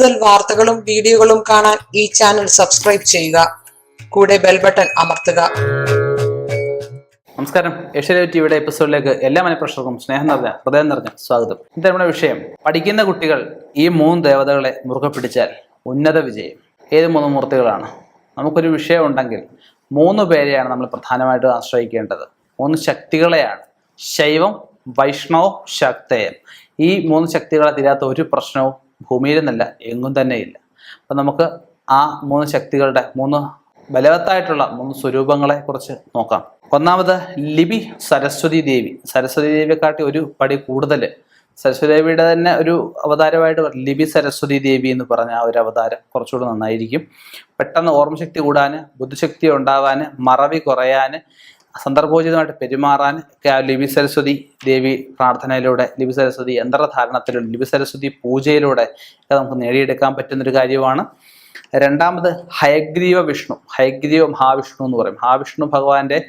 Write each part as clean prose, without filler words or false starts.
കൂടുതൽ വാർത്തകളും വീഡിയോകളും കാണാൻ ഈ ചാനൽ സബ്സ്ക്രൈബ് ചെയ്യുക. കൂടെ ബെൽ ബട്ടൺ അമർത്തുക. നമസ്കാരം. ഏഷ്യാനെറ്റ് ടിവിയുടെ എപ്പിസോഡിലേക്ക് എല്ലാ മനഃപ്രേക്ഷകർക്കും ഹൃദയം നിറഞ്ഞ സ്വാഗതം. ഇന്നത്തെ നമ്മുടെ വിഷയം, പഠിക്കുന്ന കുട്ടികൾ ഈ 3 ദേവതകളെ മുറുകെ പിടിച്ചാൽ ഉന്നത വിജയം. ഏത് 3 മൂർത്തികളാണ്? നമുക്കൊരു വിഷയം ഉണ്ടെങ്കിൽ 3 പേരെയാണ് നമ്മൾ പ്രധാനമായിട്ടും ആശ്രയിക്കേണ്ടത്. 3 ശക്തികളെയാണ്. ശൈവം, വൈഷ്ണവം, ശക്തയം. ഈ 3 ശക്തികളെ തീരാത്ത ഒരു പ്രശ്നവും ഭൂമിയിൽ നിന്നല്ല എങ്ങും തന്നെ ഇല്ല. അപ്പം നമുക്ക് ആ 3 ശക്തികളുടെ 3 ബലവത്തായിട്ടുള്ള 3 സ്വരൂപങ്ങളെ കുറിച്ച് നോക്കാം. ഒന്നാമത് ലിപി സരസ്വതി ദേവി. സരസ്വതി ദേവിയെക്കാട്ടി ഒരു പടി കൂടുതൽ, സരസ്വതി ദേവിയുടെ തന്നെ ഒരു അവതാരമായിട്ട് ലിപി സരസ്വതി ദേവി എന്ന് പറഞ്ഞ ആ ഒരു അവതാരം കുറച്ചുകൂടി നന്നായിരിക്കും. പെട്ടെന്ന് ഓർമ്മശക്തി കൂടാൻ, ബുദ്ധിശക്തി ഉണ്ടാവാൻ, മറവി കുറയാൻ, സന്ദർഭോചിതമായിട്ട് പെരുമാറാൻ ഒക്കെ ആ ലിപി സരസ്വതി ദേവി പ്രാർത്ഥനയിലൂടെ, ലിപി സരസ്വതി യന്ത്രധാരണത്തിലൂടെ, ലിപി സരസ്വതി പൂജയിലൂടെ ഒക്കെ നമുക്ക് നേടിയെടുക്കാൻ പറ്റുന്നൊരു കാര്യമാണ്. രണ്ടാമത് ഹയഗ്രീവ വിഷ്ണു. ഹയഗ്രീവ മഹാവിഷ്ണു എന്ന് പറയും. മഹാവിഷ്ണു ഭഗവാന്റെ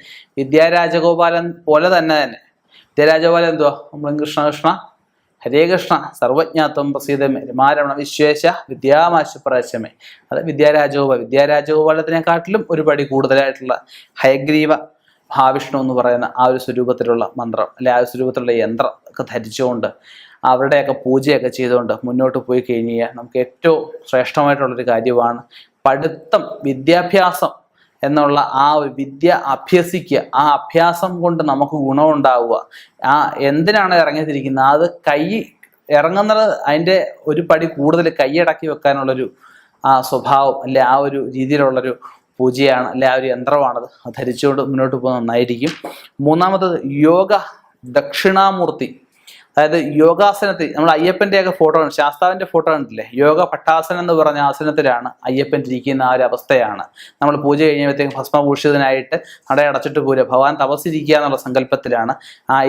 വിദ്യാരാജഗോപാലൻ പോലെ തന്നെ വിദ്യാരാജഗോപാലൻ എന്തുവാ? കൃഷ്ണ കൃഷ്ണ ഹരേ കൃഷ്ണ സർവജ്ഞാത്വം പ്രസീതമേ രമാരമണ വിശ്വേശ വിദ്യാമാശുപ്രശമേ. അത് വിദ്യാരാജഗോപാലത്തിനെക്കാട്ടിലും ഒരു പടി കൂടുതലായിട്ടുള്ള ഹയഗ്രീവ മഹാവിഷ്ണു എന്ന് പറയുന്ന ആ ഒരു സ്വരൂപത്തിലുള്ള മന്ത്രം, അല്ലെ ആ ഒരു സ്വരൂപത്തിലുള്ള യന്ത്രം ഒക്കെ ധരിച്ചുകൊണ്ട് അവരുടെയൊക്കെ പൂജയൊക്കെ ചെയ്തുകൊണ്ട് മുന്നോട്ട് പോയി കഴിഞ്ഞാൽ നമുക്ക് ഏറ്റവും ശ്രേഷ്ഠമായിട്ടുള്ളൊരു കാര്യമാണ് പഠിത്തം, വിദ്യാഭ്യാസം എന്നുള്ള ആ ഒരു വിദ്യ അഭ്യസിക്കുക. ആ അഭ്യാസം കൊണ്ട് നമുക്ക് ഗുണമുണ്ടാവുക. എന്തിനാണ് ഇറങ്ങിത്തിരിക്കുന്നത് അത് ഇറങ്ങുന്നത് അതിൻ്റെ ഒരു പടി കൂടുതൽ കൈയടക്കി വെക്കാനുള്ളൊരു ആ സ്വഭാവം, അല്ലെ ആ ഒരു രീതിയിലുള്ളൊരു പൂജയാണ്, അല്ലെ ആ ഒരു യന്ത്രമാണത്. ധരിച്ചുകൊണ്ട് മുന്നോട്ട് പോകുന്നത് നന്നായിരിക്കും. മൂന്നാമത് യോഗ ദക്ഷിണാമൂർത്തി. അതായത് യോഗാസനത്തിൽ നമ്മൾ അയ്യപ്പൻ്റെയൊക്കെ ഫോട്ടോ, ശാസ്താവിൻ്റെ ഫോട്ടോ കണ്ടില്ലേ? യോഗ പട്ടാസനം എന്ന് പറഞ്ഞ ആസനത്തിലാണ് അയ്യപ്പൻ ഇരിക്കുന്ന ആ ഒരു അവസ്ഥയാണ്. നമ്മൾ പൂജ കഴിയുമ്പോഴത്തേക്കും ഭസ്മഭൂഷിതനായിട്ട് നടയടച്ചിട്ട് പോരുക. ഭഗവാൻ തപസ്സിരിക്കുക എന്നുള്ള സങ്കല്പത്തിലാണ്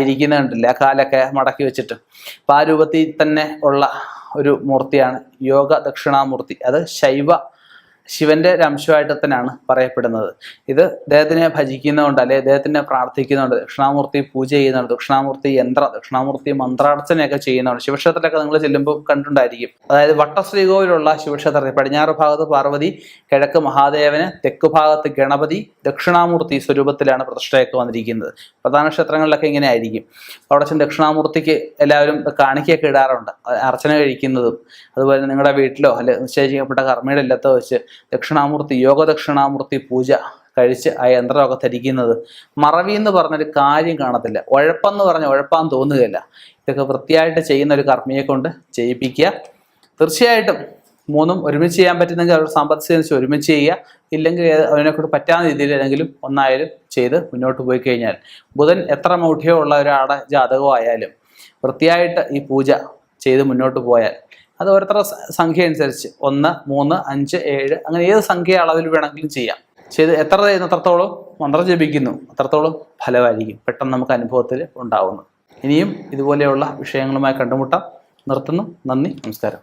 ഇരിക്കുന്നത് കണ്ടില്ലേ? ആ കാലൊക്കെ മടക്കി വെച്ചിട്ട്. അപ്പം ആ രൂപത്തിൽ തന്നെ ഉള്ള ഒരു മൂർത്തിയാണ് യോഗ ദക്ഷിണാമൂർത്തി. അത് ശിവന്റെ ഒരു അംശമായിട്ട് തന്നെയാണ് പറയപ്പെടുന്നത്. ഇത് അദ്ദേഹത്തിനെ ഭജിക്കുന്നതുകൊണ്ട്, അല്ലെ അദ്ദേഹത്തിനെ പ്രാർത്ഥിക്കുന്നുണ്ട്, ദക്ഷിണാമൂർത്തി പൂജ ചെയ്യുന്നുണ്ട്, ദക്ഷിണാമൂർത്തി ദക്ഷിണാമൂർത്തി മന്ത്രാർച്ചനയൊക്കെ ചെയ്യുന്നുണ്ട്. ശിവക്ഷേത്രത്തിലൊക്കെ നിങ്ങൾ ചെല്ലുമ്പോൾ കണ്ടുണ്ടായിരിക്കും. അതായത് വട്ടശ്രീകോവിലുള്ള ശിവക്ഷേത്രത്തിൽ പടിഞ്ഞാറ് ഭാഗത്ത് പാർവതി, കിഴക്ക് മഹാദേവന്, തെക്ക് ഭാഗത്ത് ഗണപതി, ദക്ഷിണാമൂർത്തി സ്വരൂപത്തിലാണ് പ്രതിഷ്ഠയൊക്കെ വന്നിരിക്കുന്നത്. പ്രധാന ക്ഷേത്രങ്ങളിലൊക്കെ ഇങ്ങനെ ആയിരിക്കും. അവിടെ ചെന്ന് ദക്ഷിണാമൂർത്തിക്ക് എല്ലാവരും കാണിക്കയൊക്കെ ഇടാറുണ്ട്, അർച്ചന കഴിക്കുന്നതും. അതുപോലെ നിങ്ങളുടെ വീട്ടിലോ അല്ലെ നിശ്ചയിക്കപ്പെട്ട കർമ്മയുടെ ഇല്ലത്തോ വെച്ച് ദക്ഷിണാമൂർത്തി, യോഗ ദക്ഷിണാമൂർത്തി പൂജ കഴിച്ച് ആ യന്ത്രമൊക്കെ ധരിക്കുന്നത്. മറവി എന്ന് പറഞ്ഞൊരു കാര്യം കാണത്തില്ല. ഉഴപ്പെന്ന് പറഞ്ഞാൽ ഉഴപ്പാൻ തോന്നുകയില്ല. ഇതൊക്കെ വൃത്തിയായിട്ട് ചെയ്യുന്ന ഒരു കർമ്മിയെ കൊണ്ട് ചെയ്യിപ്പിക്കുക. തീർച്ചയായിട്ടും 3 ഒരുമിച്ച് ചെയ്യാൻ പറ്റുന്നെങ്കിൽ അവരുടെ സാമ്പത്തിക ഒരുമിച്ച് ചെയ്യുക. ഇല്ലെങ്കിൽ അതിനെക്കൂടെ പറ്റാവുന്ന രീതിയിൽ ഏതെങ്കിലും ഒന്നായാലും ചെയ്ത് മുന്നോട്ട് പോയി കഴിഞ്ഞാൽ, ബുധൻ എത്ര മൗഢ്യമുള്ള ഒരാളുടെ ജാതകമായാലും വൃത്തിയായിട്ട് ഈ പൂജ ചെയ്ത് മുന്നോട്ട് പോയാൽ, അത് ഓരോരുത്തരുടെ സംഖ്യ അനുസരിച്ച് 1, 3, 5, 7 അങ്ങനെ ഏത് സംഖ്യ അളവിൽ വേണമെങ്കിലും ചെയ്യാം. ചെയ്ത് എത്ര എത്രത്തോളം മന്ത്രം ജപിക്കുന്നു അത്രത്തോളം ഫലമായിരിക്കും പെട്ടെന്ന് നമുക്ക് അനുഭവത്തിൽ ഉണ്ടാവുന്നത്. ഇനിയും ഇതുപോലെയുള്ള വിഷയങ്ങളുമായി കണ്ടുമുട്ടാം. നിർത്തുന്നു. നന്ദി, നമസ്കാരം.